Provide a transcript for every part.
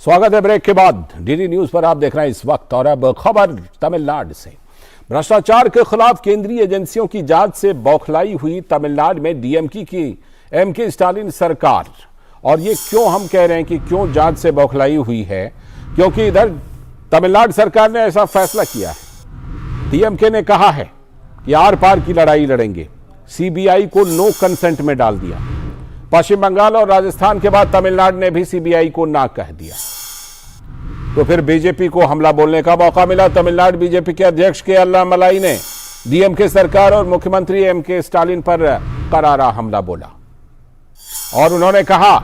स्वागत है ब्रेक के बाद। डीडी न्यूज पर आप देख रहे हैं इस वक्त। और अब खबर तमिलनाडु से। भ्रष्टाचार के खिलाफ केंद्रीय एजेंसियों की जांच से बौखलाई हुई तमिलनाडु में डीएमके की एमके स्टालिन सरकार। और ये क्यों हम कह रहे हैं कि क्यों जांच से बौखलाई हुई है, क्योंकि इधर तमिलनाडु सरकार ने ऐसा फैसला किया है। डीएमके ने कहा है कि आर पार की लड़ाई लड़ेंगे। सीबीआई को नो कंसेंट में डाल दिया। पश्चिम बंगाल और राजस्थान के बाद तमिलनाडु ने भी सीबीआई को ना कह दिया। तो फिर बीजेपी को हमला बोलने का मौका मिला। तमिलनाडु बीजेपी के अध्यक्ष के अन्नामलाई ने डीएमके सरकार और मुख्यमंत्री एमके स्टालिन पर करारा हमला बोला। और उन्होंने कहा,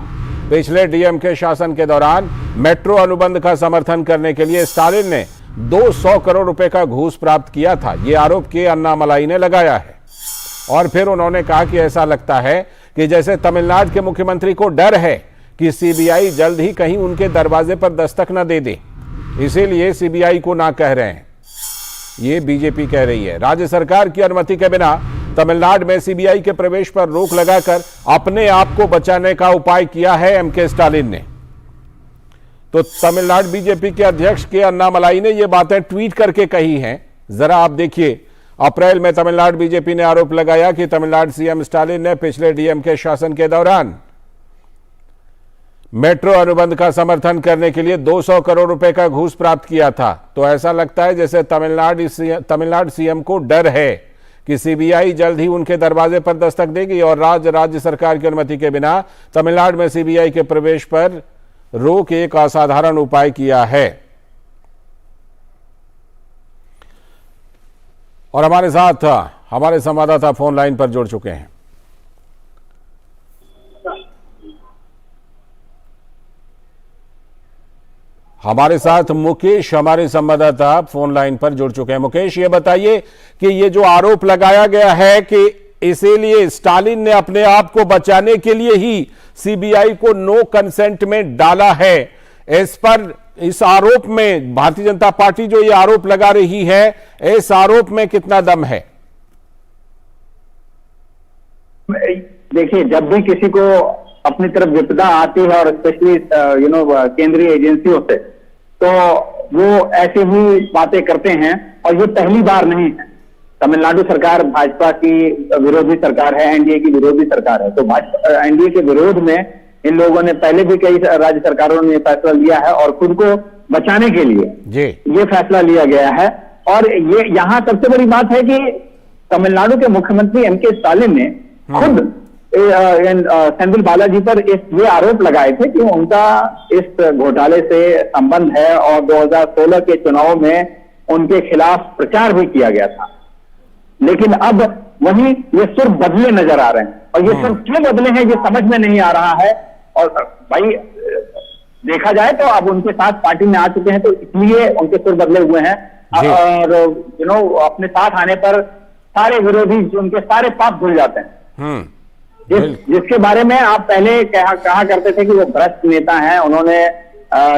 पिछले डीएमके शासन के दौरान मेट्रो अनुबंध का समर्थन करने के लिए स्टालिन ने 200 करोड़ रुपए का घूस प्राप्त किया था। यह आरोप के अन्नामलाई ने लगाया है। और फिर उन्होंने कहा कि ऐसा लगता है कि जैसे तमिलनाडु के मुख्यमंत्री को डर है कि सीबीआई जल्द ही कहीं उनके दरवाजे पर दस्तक न दे दे, इसीलिए सीबीआई को ना कह रहे हैं। ये बीजेपी कह रही है। राज्य सरकार की अनुमति के बिना तमिलनाडु में सीबीआई के प्रवेश पर रोक लगाकर अपने आप को बचाने का उपाय किया है एमके स्टालिन ने। तो तमिलनाडु बीजेपी के अध्यक्ष के अन्नामलाई ने ये बातें ट्वीट करके कही हैं। जरा आप देखिए। अप्रैल में तमिलनाडु बीजेपी ने आरोप लगाया कि तमिलनाडु सीएम स्टालिन ने पिछले डीएमके शासन के दौरान मेट्रो अनुबंध का समर्थन करने के लिए 200 करोड़ रुपए का घूस प्राप्त किया था। तो ऐसा लगता है जैसे तमिलनाडु सीएम को डर है कि सीबीआई जल्द ही उनके दरवाजे पर दस्तक देगी और राज्य सरकार की अनुमति के बिना तमिलनाडु में सीबीआई के प्रवेश पर रोक एक असाधारण उपाय किया है। और हमारे साथ हमारे संवाददाता फोन लाइन पर जुड़ चुके हैं। हमारे साथ मुकेश, हमारे संवाददाता फोन लाइन पर जुड़ चुके हैं। मुकेश, ये बताइए कि ये जो आरोप लगाया गया है कि इसीलिए स्टालिन ने अपने आप को बचाने के लिए ही सीबीआई को नो कंसेंट में डाला है, इस आरोप में भारतीय जनता पार्टी जो ये आरोप लगा रही है, इस आरोप में कितना दम है? देखिए, जब भी किसी को अपनी तरफ विपदा आती है और स्पेशली केंद्रीय एजेंसियों से, तो वो ऐसी ही बातें करते हैं। और ये पहली बार नहीं है। तमिलनाडु सरकार भाजपा की विरोधी सरकार है, एनडीए की विरोधी सरकार है। तो भाजपा एनडीए के विरोध में इन लोगों ने पहले भी कई राज्य सरकारों ने फैसला लिया है और खुद को बचाने के लिए ये फैसला लिया गया है। और ये यहाँ सबसे बड़ी बात है कि तमिलनाडु के मुख्यमंत्री एमके स्टालिन ने खुद सेंथिल बालाजी पर ये आरोप लगाए थे कि उनका इस घोटाले से संबंध है और 2016 के चुनाव में उनके खिलाफ प्रचार भी किया गया था। लेकिन अब वहीं ये सुर बदले नजर आ रहे हैं। और ये सुर क्यों बदले हैं ये समझ में नहीं आ रहा है। और भाई देखा जाए तो अब उनके साथ पार्टी में आ चुके हैं, तो इसलिए उनके सुर बदले हुए हैं। और अपने साथ आने पर सारे विरोधी उनके सारे पाप धुल जाते हैं। जिसके बारे में आप पहले कहा करते थे कि वो भ्रष्ट नेता हैं, उन्होंने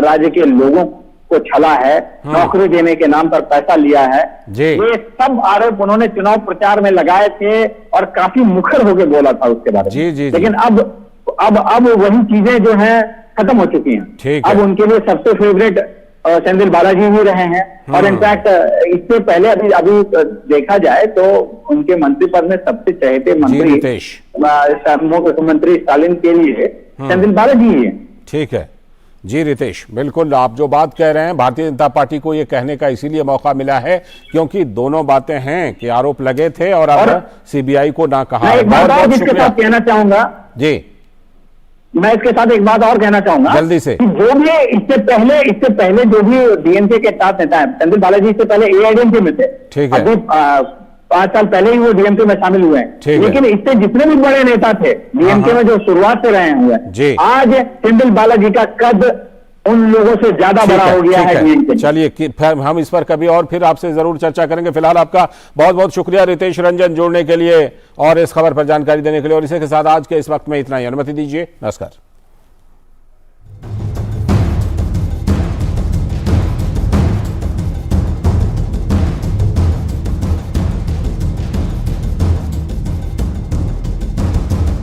राज्य के लोगों को छला है, नौकरी देने के नाम पर पैसा लिया है, ये सब आरोप उन्होंने चुनाव प्रचार में लगाए थे और काफी मुखर होकर बोला था उसके बारे में। लेकिन अब वही चीजें जो हैं खत्म हो चुकी हैं। अब उनके लिए सबसे फेवरेट सेंथिल बालाजी ही रहे हैं। और इनफैक्ट इससे पहले अभी देखा जाए तो उनके मंत्री पद में सबसे चहेते मंत्री मुख्यमंत्री स्टालिन के लिए सेंथिल बालाजी ही है। ठीक है जी रितेश, बिल्कुल आप जो बात कह रहे हैं, भारतीय जनता पार्टी को ये कहने का इसीलिए मौका मिला है क्योंकि दोनों बातें हैं कि आरोप लगे थे और अब सीबीआई को ना कहा। एक बात और इसके साथ कहना चाहूंगा जी, मैं इसके साथ एक बात और कहना चाहूंगा जल्दी से। जो भी इससे पहले जो भी डीएमके के साथ नेता है, सेंथिल बालाजी इससे पहले एआईएडीएमके में थे। ठीक है। अभी 5 साल पहले ही वो डीएमके में शामिल हुए हैं। लेकिन इससे जितने भी बड़े नेता थे डीएमके में जो शुरुआत से रहे हुए हैं, आज सेंथिल बालाजी का कद उन लोगों से ज्यादा बड़ा हो गया है। चलिए हम इस पर कभी और फिर आपसे जरूर चर्चा करेंगे। फिलहाल आपका बहुत बहुत शुक्रिया रितेश रंजन जुड़ने के लिए और इस खबर पर जानकारी देने के लिए। और इसी के साथ आज के इस वक्त में इतना ही। अनुमति दीजिए, नमस्कार।